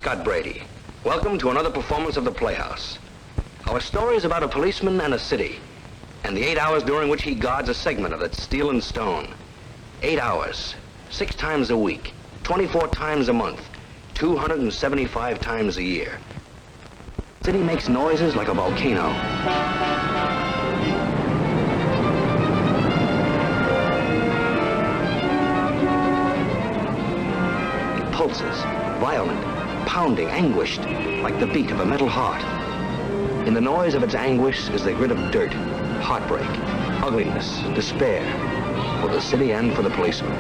Scott Brady. Welcome to another performance of the Playhouse. Our story is about a policeman and a city, and the 8 hours during which he guards a segment of that steel and stone. 8 hours, 6 times a week, 24 times a month, 275 times a year. The city makes noises like a volcano. It pulses, violent, pounding, anguished, like the beat of a metal heart. In the noise of its anguish is the grit of dirt, heartbreak, ugliness, despair, for the city and for the policeman.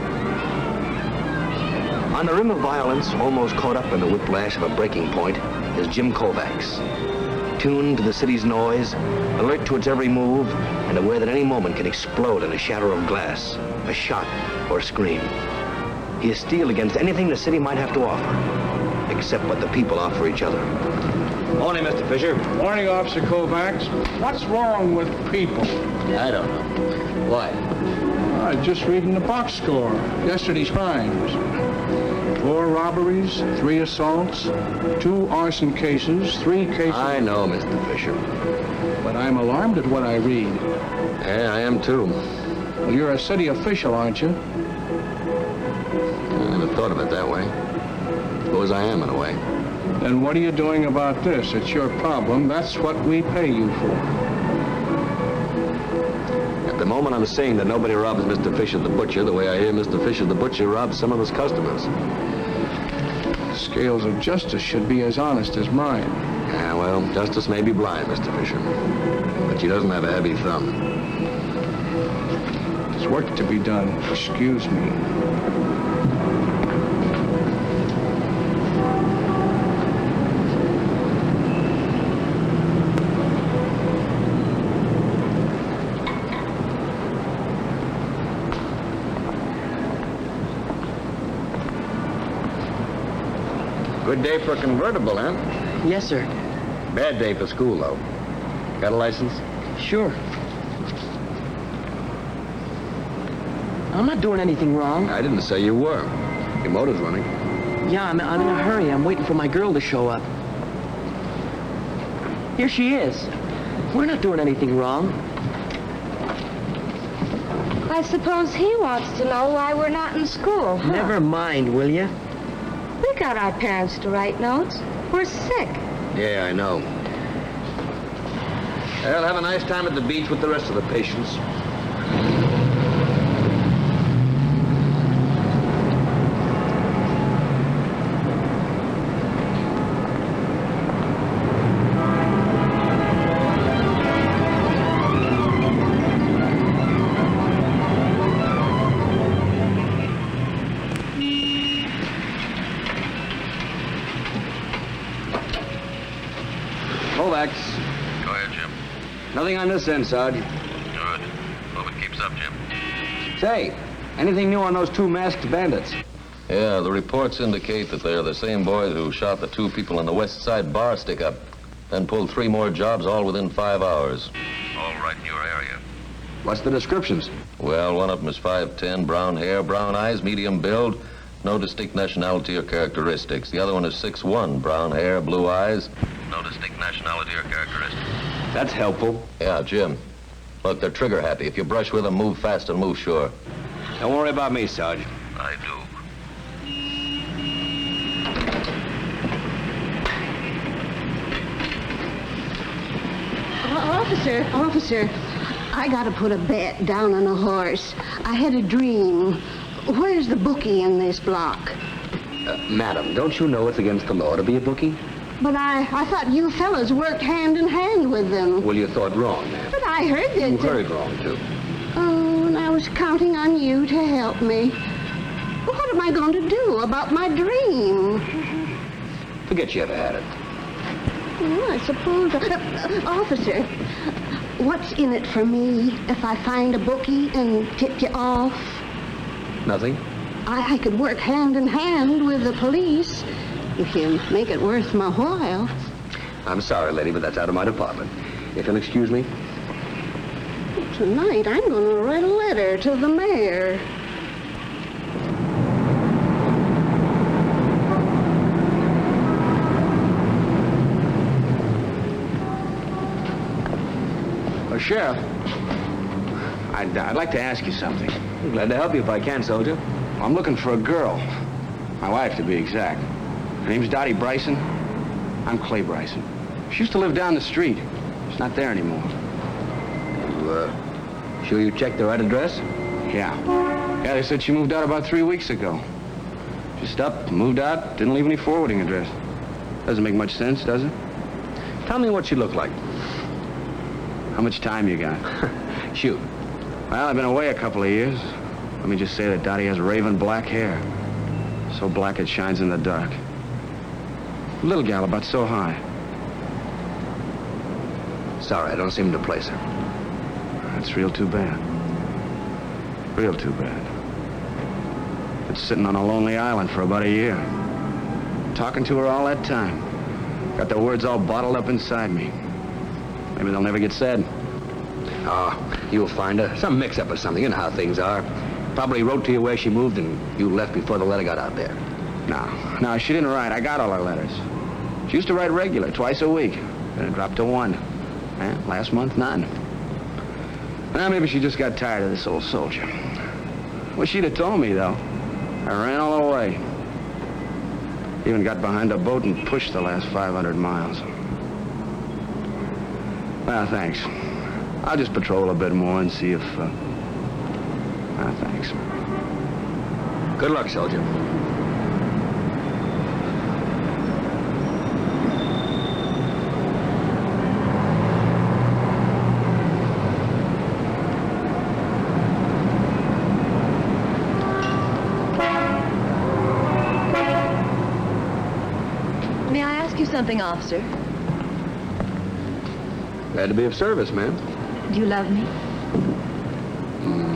On the rim of violence, almost caught up in the whiplash of a breaking point, is Jim Kovacs. Tuned to the city's noise, alert to its every move, and aware that any moment can explode in a shatter of glass, a shot, or a scream. He is steeled against anything the city might have to offer, except what the people offer each other. Morning, Mr. Fisher. Morning, Officer Kovacs. What's wrong with people? I don't know. Why? I was just reading the box score. Yesterday's crimes. 4 robberies, 3 assaults, 2 arson cases, 3 cases... I know, Mr. Fisher. But I'm alarmed at what I read. Yeah, I am too. Well, you're a city official, aren't you? I never thought of it that way. Suppose I am, in a way. Then what are you doing about this? It's your problem. That's what we pay you for. At the moment, I'm saying that nobody robs Mr. Fisher the butcher the way I hear Mr. Fisher the butcher robs some of his customers. The scales of justice should be as honest as mine. Yeah, well, justice may be blind, Mr. Fisher, but she doesn't have a heavy thumb. There's work to be done. Excuse me. Good day for a convertible, huh? Yes, sir. Bad day for school, though. Got a license? Sure. I'm not doing anything wrong. I didn't say you were. Your motor's running. Yeah, I'm in a hurry. I'm waiting for my girl to show up. Here she is. We're not doing anything wrong. I suppose he wants to know why we're not in school, huh? Never mind, will you? We got our parents to write notes. We're sick. Yeah, I know. Well, have a nice time at the beach with the rest of the patients. Kovacs. Go ahead, Jim. Nothing on this end, Sarge. Good. Hope it keeps up, Jim. Say, anything new on those 2 masked bandits? Yeah, the reports indicate that they're the same boys who shot the 2 people in the West Side bar stick-up, then pulled 3 more jobs all within 5 hours. All right in your area. What's the descriptions? Well, one of them is 5'10", brown hair, brown eyes, medium build, no distinct nationality or characteristics. The other one is 6'1", brown hair, blue eyes, no distinct nationality or characteristics. That's helpful. Yeah, Jim. Look, they're trigger happy. If you brush with them, move fast and move sure. Don't worry about me, Sarge. I do. Officer, I gotta put a bet down on a horse. I had a dream. Where's the bookie in this block? Madam, don't you know it's against the law to be a bookie? But I thought you fellas worked hand in hand with them. Well, you thought wrong, ma'am. But I heard that... You heard wrong, too. Oh, and I was counting on you to help me. What am I going to do about my dream? Forget you ever had it. Well, I suppose... officer, what's in it for me if I find a bookie and tip you off? Nothing. I could work hand in hand with the police if you make it worth my while. I'm sorry, lady, but that's out of my department. If you'll excuse me. Tonight, I'm going to write a letter to the mayor. Sheriff, I'd like to ask you something. I'm glad to help you if I can, soldier. I'm looking for a girl. My wife, to be exact. Her name's Dottie Bryson. I'm Clay Bryson. She used to live down the street. She's not there anymore. Sure you checked the right address? Yeah. Yeah, they said she moved out about 3 weeks ago. Just up, moved out, didn't leave any forwarding address. Doesn't make much sense, does it? Tell me what she looked like. How much time you got? Shoot. Well, I've been away a couple of years. Let me just say that Dottie has raven black hair. So black it shines in the dark. Little gal, about so high. Sorry, I don't seem to place her. That's real too bad. Real too bad. Been sitting on a lonely island for about a year. Talking to her all that time. Got the words all bottled up inside me. Maybe they'll never get said. Oh, you'll find her. Some mix-up or something. You know how things are. Probably wrote to you where she moved and you left before the letter got out there. No, she didn't write. I got all her letters. She used to write regular, twice a week. Then it dropped to one. Last month, none. Well, maybe she just got tired of this old soldier. Wish she'd have told me, though. I ran all the way. Even got behind a boat and pushed the last 500 miles. Well, thanks. I'll just patrol a bit more and see if, thanks. Good luck, soldier. May I ask you something, officer? Glad to be of service, ma'am. Do you love me?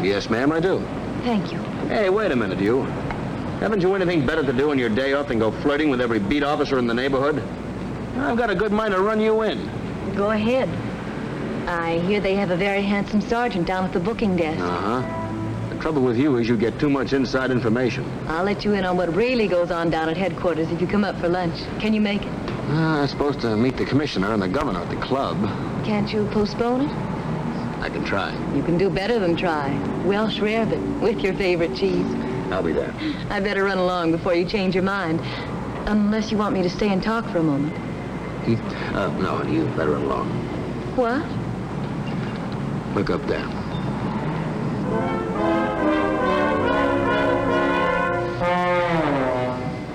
Yes, ma'am, I do. Thank you. Hey, wait a minute, you. Haven't you anything better to do on your day off than go flirting with every beat officer in the neighborhood? I've got a good mind to run you in. Go ahead. I hear they have a very handsome sergeant down at the booking desk. Uh-huh. The trouble with you is you get too much inside information. I'll let you in on what really goes on down at headquarters if you come up for lunch. Can you make it? I'm supposed to meet the commissioner and the governor at the club. Can't you postpone it? I can try. You can do better than try. Welsh rarebit with your favorite cheese. I'll be there. I better run along before you change your mind. Unless you want me to stay and talk for a moment. No, you better run along. What? Look up there.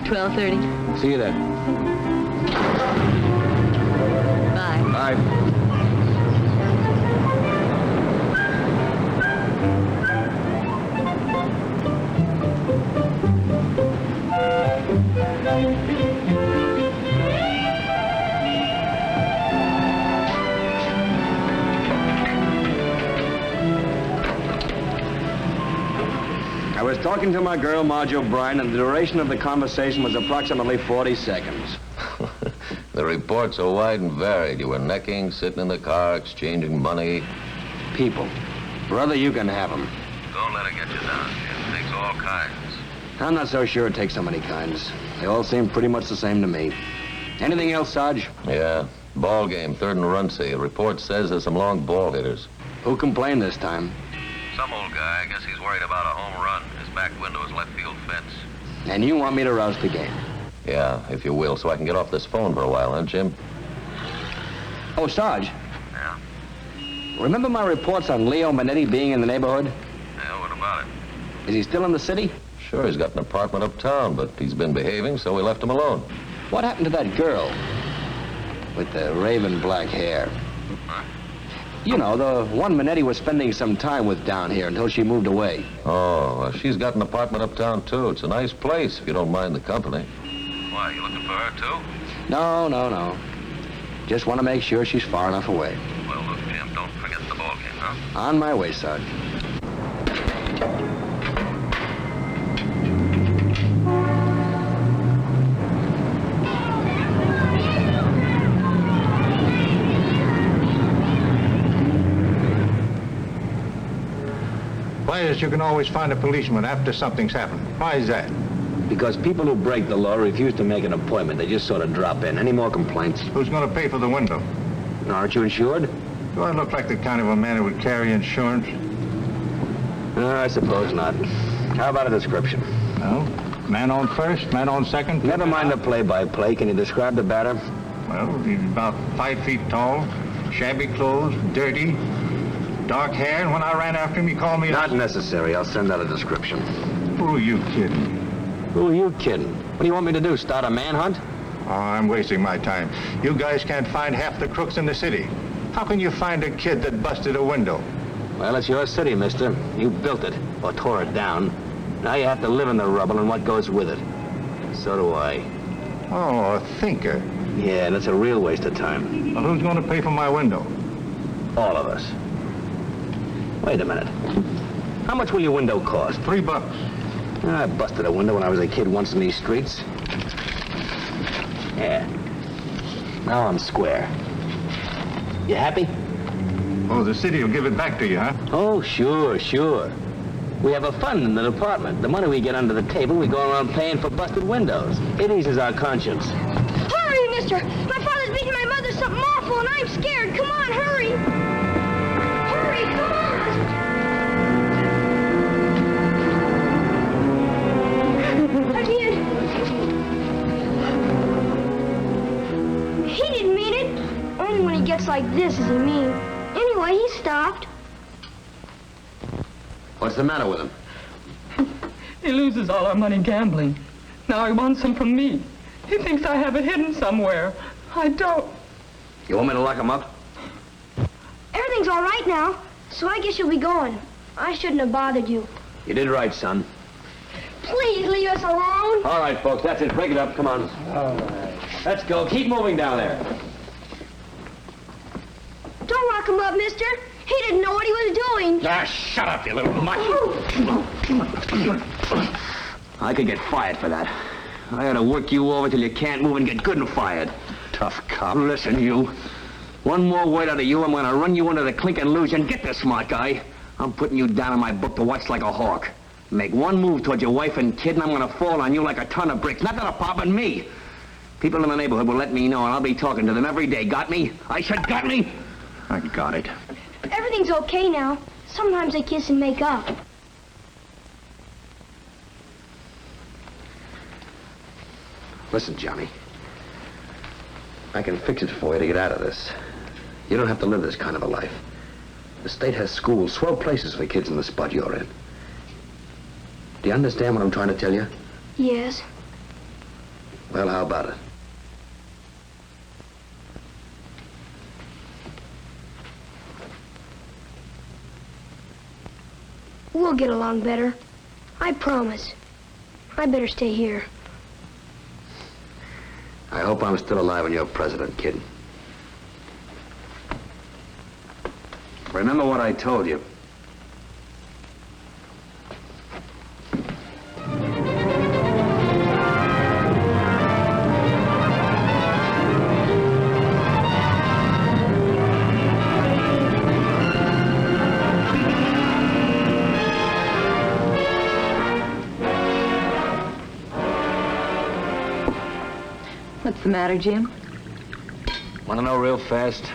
$12:30. See you there. Bye. Bye. I was talking to my girl, Marge O'Brien, and the duration of the conversation was approximately 40 seconds. The reports are wide and varied. You were necking, sitting in the car, exchanging money. People. Brother, you can have them. Don't let it get you down, Jim. It takes all kinds. I'm not so sure it takes so many kinds. They all seem pretty much the same to me. Anything else, Sarge? Yeah. Ball game, 3rd and Runcie. A report says there's some long ball hitters. Who complained this time? Some old guy. I guess he's worried about a home run. His back window is left field fence. And you want me to rouse the game? Yeah, if you will, so I can get off this phone for a while, huh, Jim? Oh, Sarge. Yeah? Remember my reports on Leo Manetti being in the neighborhood? Yeah, what about it? Is he still in the city? Sure, he's got an apartment uptown, but he's been behaving, so we left him alone. What happened to that girl with the raven black hair? Huh? You know, the one Manetti was spending some time with down here until she moved away. Oh, well, she's got an apartment uptown, too. It's a nice place, if you don't mind the company. Why, you looking for her, too? No. Just want to make sure she's far enough away. Well, look, Jim, don't forget the ball game, huh? On my way, Sarge. Why is it you can always find a policeman after something's happened? Why is that? Because people who break the law refuse to make an appointment. They just sort of drop in. Any more complaints? Who's going to pay for the window? Aren't you insured? Do I look like the kind of a man who would carry insurance? I suppose not. How about a description? No. Man on first, man on second. Never mind the play-by-play. Can you describe the batter? Well, he's about 5 feet tall, shabby clothes, dirty, dark hair, and when I ran after him, he called me... Not necessary. I'll send out a description. Who are you kidding? Who are you kidding? What do you want me to do, start a manhunt? Oh, I'm wasting my time. You guys can't find half the crooks in the city. How can you find a kid that busted a window? Well, it's your city, mister. You built it, or tore it down. Now you have to live in the rubble and what goes with it. So do I. Oh, a thinker. Yeah, and it's a real waste of time. Well, who's going to pay for my window? All of us. Wait a minute. How much will your window cost? $3. I busted a window when I was a kid once in these streets. Yeah. Now I'm square. You happy? Oh, the city will give it back to you, huh? Oh, sure, sure. We have a fund in the department. The money we get under the table, we go around paying for busted windows. It eases our conscience. Hurry, mister! My father's beating my mother something awful, and I'm scared. Come on, hurry! Hurry, come on! I did. He didn't mean it. Only when he gets like this is he mean. Anyway, he stopped. What's the matter with him? He loses all our money gambling. Now he wants some from me. He thinks I have it hidden somewhere. I don't. You want me to lock him up? Everything's all right now, so I guess you'll be going. I shouldn't have bothered you. You did right, son. Please leave us alone. All right, folks, that's it. Break it up. Come on. All right. Let's go. Keep moving down there. Don't lock him up, mister. He didn't know what he was doing. Ah, shut up, you little mutt. I could get fired for that. I ought to work you over till you can't move and get good and fired. Tough cop. Listen, you. One more word out of you, I'm going to run you under the clink and lose you. And get this, smart guy. I'm putting you down in my book to watch like a hawk. Make one move towards your wife and kid, and I'm going to fall on you like a ton of bricks. Not that apartment, me. People in the neighborhood will let me know, and I'll be talking to them every day. Got me? I said got me? I got it. Everything's okay now. Sometimes they kiss and make up. Listen, Johnny. I can fix it for you to get out of this. You don't have to live this kind of a life. The state has schools, swell places for kids in the spot you're in. Do you understand what I'm trying to tell you? Yes. Well, how about it? We'll get along better. I promise. I better stay here. I hope I'm still alive when you're president, kid. Remember what I told you. What's the matter, Jim? Want to know real fast?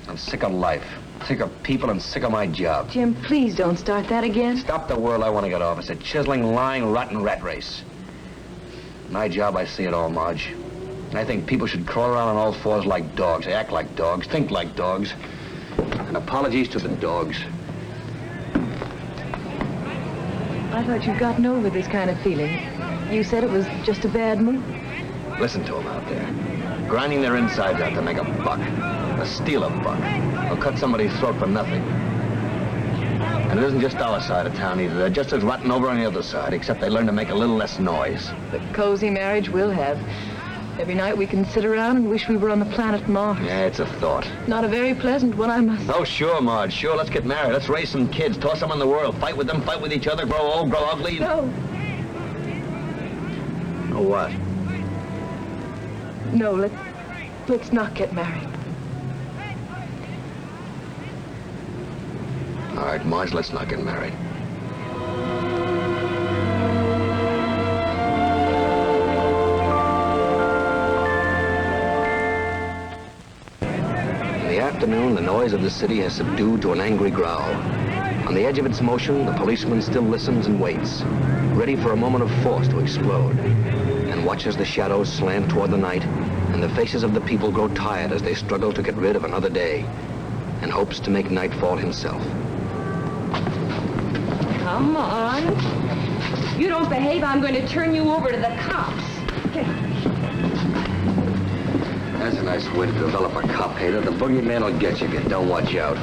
I'm sick of life. Sick of people and sick of my job. Jim, please don't start that again. Stop the world I want to get off. It's a chiseling, lying, rotten rat race. My job, I see it all, Marge. I think people should crawl around on all fours like dogs. They act like dogs, think like dogs. And apologies to the dogs. I thought you'd gotten over this kind of feeling. You said it was just a bad move. Listen to them out there. Grinding their insides out to make a buck. Or steal a buck. Or cut somebody's throat for nothing. And it isn't just our side of town either. They're just as rotten over on the other side, except they learn to make a little less noise. The cozy marriage we'll have. Every night we can sit around and wish we were on the planet Mars. Yeah, it's a thought. Not a very pleasant one, I must. Oh, sure, Marge. Sure, let's get married. Let's raise some kids. Toss them in the world. Fight with them, fight with each other, grow old, grow ugly. No. Oh, what? No, let's not get married. All right, Marge, let's not get married. Yeah? afternoon, the noise of the city has subdued to an angry growl. On the edge of its motion, the policeman still listens and waits, ready for a moment of force to explode, and watches the shadows slant toward the night, and the faces of the people grow tired as they struggle to get rid of another day, and hopes to make nightfall himself. Come on. You don't behave, I'm going to turn you over to the cops. That's a nice way to develop a cop hater. The boogeyman will get you if you don't watch out.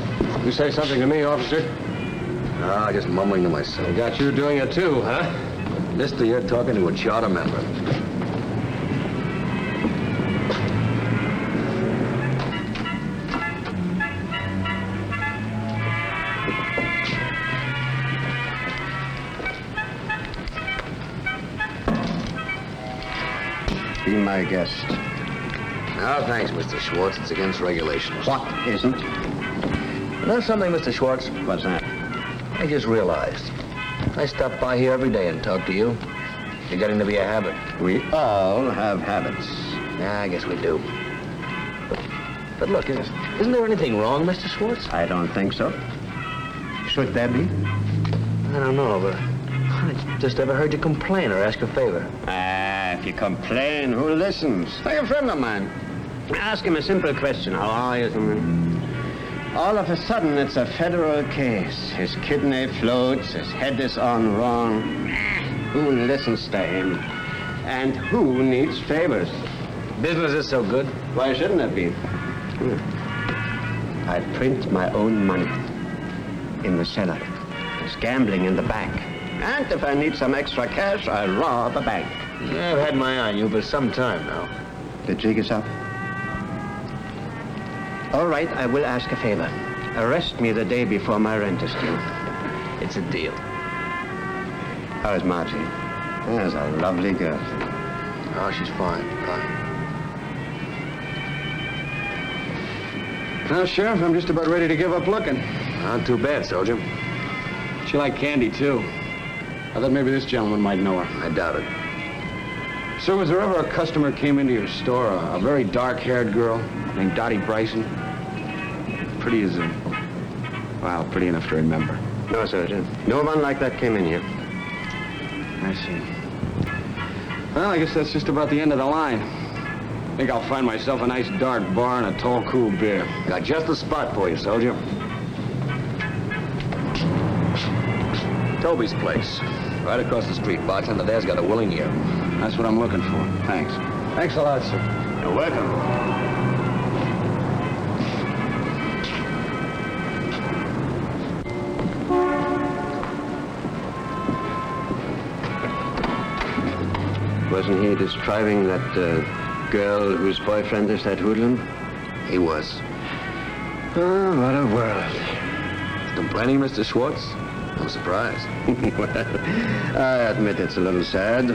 You say something to me, officer? Ah, just mumbling to myself. I got you doing it too, huh? Mister, you're talking to a charter member. Be my guest. No, thanks, Mr. Schwartz. It's against regulations. What isn't? You know something, Mr. Schwartz? What's that? I just realized. I stop by here every day and talk to you. You're getting to be a habit. We all have habits. Yeah, I guess we do. But look, isn't there anything wrong, Mr. Schwartz? I don't think so. Should there be? I don't know, but I just ever heard you complain or ask a favor. If you complain, who listens? Like a friend of mine. Ask him a simple question. How are you? All of a sudden, it's a federal case. His kidney floats, his head is on wrong. Who listens to him? And who needs favors? Business is so good. Why shouldn't it be? I print my own money in the cellar. There's gambling in the bank. And if I need some extra cash, I rob a bank. Yeah, I've had my eye on you for some time now. The jig is up. All right, I will ask a favor. Arrest me the day before my rent is due. It's a deal. How's Marcia? There's a lovely girl. Oh, she's fine. Now, Sheriff, I'm just about ready to give up looking. Not too bad, soldier. She liked candy, too. I thought maybe this gentleman might know her. I doubt it. Sir, was there ever a customer came into your store, a very dark-haired girl named Dottie Bryson? Pretty as a... well, pretty enough to remember. No, Sergeant. No one like that came in here. I see. Well, I guess that's just about the end of the line. I think I'll find myself a nice dark bar and a tall, cool beer. Got just the spot for you, soldier. Toby's place. Right across the street. Bartender there's got a willing ear. That's what I'm looking for. Thanks. Thanks a lot, sir. You're welcome. Wasn't he describing that girl whose boyfriend is that hoodlum? He was. Oh, what a world. Complaining, Mr. Schwartz? I'm surprised. Well, I admit it's a little sad.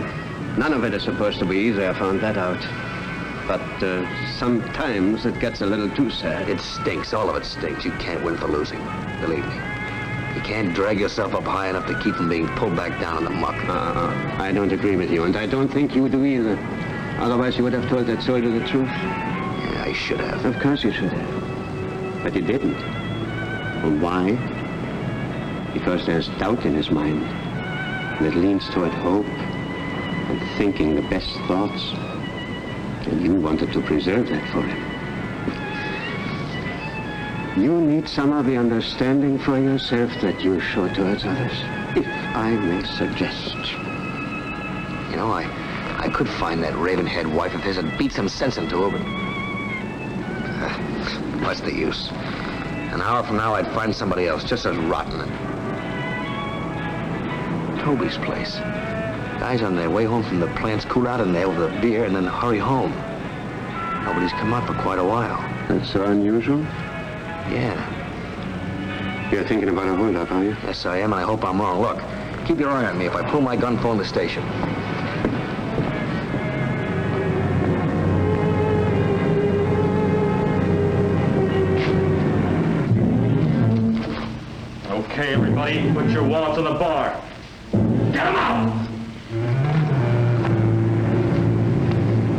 None of it is supposed to be easy, I found that out. But sometimes it gets a little too sad. It stinks. All of it stinks. You can't win for losing. Believe me. You can't drag yourself up high enough to keep from being pulled back down in the muck. I don't agree with you, and I don't think you do either. Otherwise, you would have told that soldier the truth. Yeah, I should have. Of course you should have. But you didn't. And why? Because there's doubt in his mind that leans toward hope and thinking the best thoughts. And you wanted to preserve that for him. You need some of the understanding for yourself that you show towards others, if I may suggest. You know, I could find that raven-haired wife of his and beat some sense into her, but... what's the use? An hour from now, I'd find somebody else just as rotten. Toby's place. Guys on their way home from the plants cool out in there with a beer and then hurry home. Nobody's come out for quite a while. That's so unusual? Yeah. You're thinking about a holdup, are you? Yes, I am, and I hope I'm wrong. Look, keep your eye on me. If I pull my gun, phone the station. Okay, everybody, put your wallets on the bar. Get them out!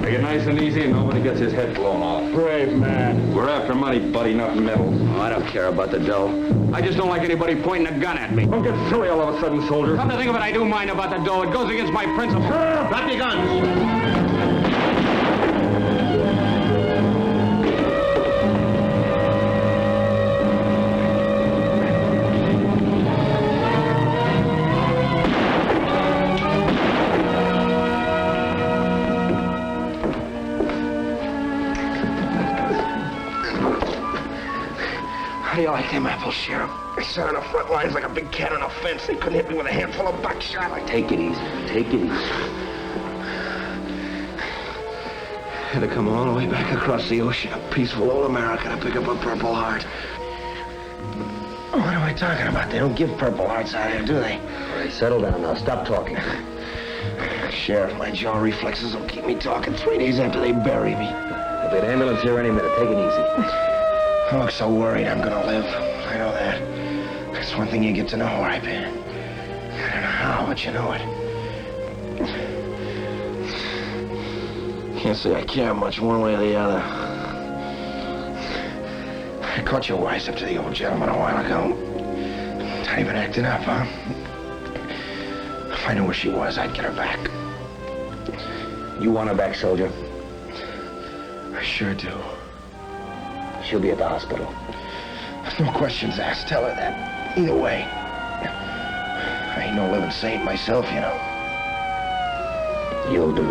Make it nice and and easy and nobody gets his head blown off. Brave man. We're after money, buddy, not medals. Oh, I don't care about the dough. I just don't like anybody pointing a gun at me. Don't get silly all of a sudden, soldier. Come to think of it, I do mind about the dough. It goes against my principles. Drop your guns. How do you like them apples, Sheriff? I sat on the front lines like a big cat on a fence. They couldn't hit me with a handful of buckshot. Take it easy. Take it easy. Had to come all the way back across the ocean, a peaceful old America, to pick up a Purple Heart. What am I talking about? They don't give Purple Hearts out here, do they? All right, settle down now. Stop talking. Sheriff, my jaw reflexes will keep me talking 3 days after they bury me. There'll be an ambulance here any minute. Take it easy. I look so worried I'm gonna live. I know that. That's one thing you get to know where I've been. I don't know how, but you know it. Can't say I care much one way or the other. I caught your wise up to the old gentleman a while ago. Not even acting up, huh? If I knew where she was, I'd get her back. You want her back, soldier? I sure do. She'll be at the hospital. No questions asked. Tell her that. Either way. I ain't no living saint myself, you know. You'll do.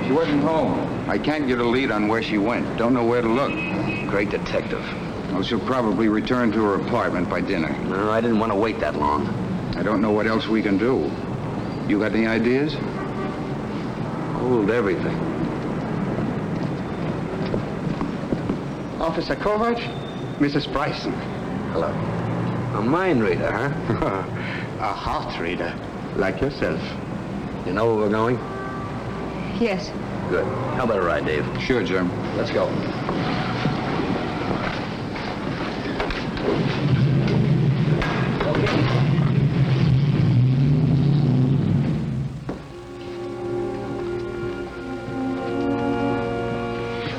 She wasn't home. I can't get a lead on where she went. Don't know where to look. Great detective. Well, she'll probably return to her apartment by dinner. No, I didn't want to wait that long. I don't know what else we can do. You got any ideas? Hold everything. Officer Kovac, Mrs. Bryson. Hello. A mind reader, huh? A heart reader, like yourself. You know where we're going? Yes. Good. How about a ride, Dave? Sure, Jim. Let's go.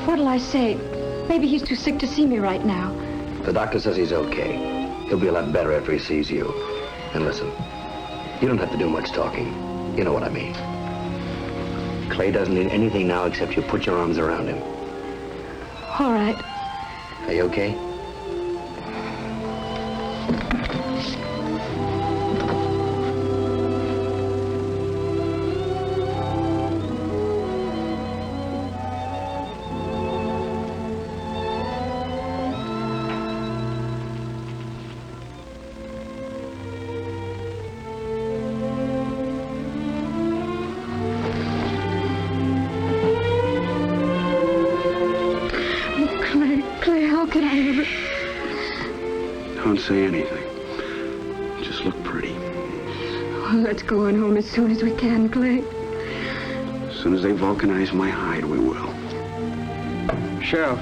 What'll I say? Maybe he's too sick to see me right now. The doctor says he's okay. He'll be a lot better after he sees you. And listen, you don't have to do much talking. You know what I mean. Clay doesn't need anything now except you put your arms around him. All right. Are you okay? Don't say anything. Just look pretty. Oh, let's go on home as soon as we can, Clay. As soon as they vulcanize my hide, we will. Sheriff.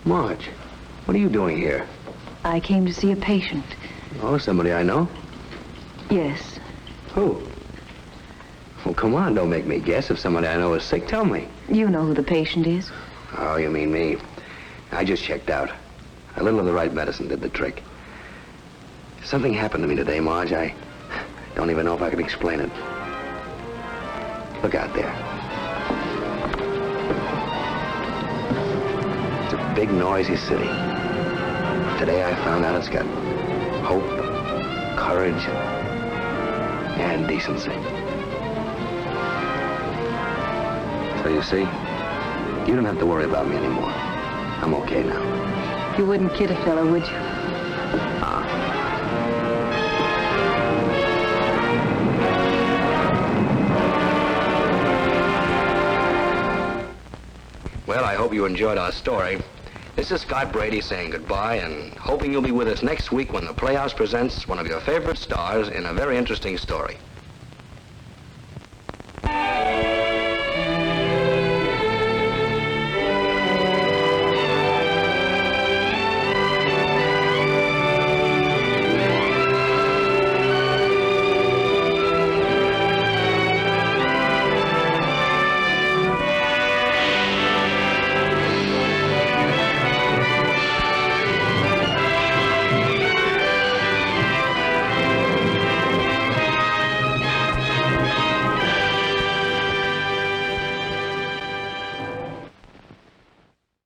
Marge, what are you doing here? I came to see a patient. Oh, somebody I know? Yes. Who? Well, come on, don't make me guess. If somebody I know is sick, tell me. You know who the patient is. Oh, you mean me. I just checked out. A little of the right medicine did the trick. Something happened to me today, Marge. I don't even know if I can explain it. Look out there. It's a big, noisy city. Today I found out it's got hope, courage, and decency. So you see, you don't have to worry about me anymore. I'm okay now. You wouldn't kid a fella, would you? Well, I hope you enjoyed our story. This is Scott Brady saying goodbye and hoping you'll be with us next week when the Playhouse presents one of your favorite stars in a very interesting story.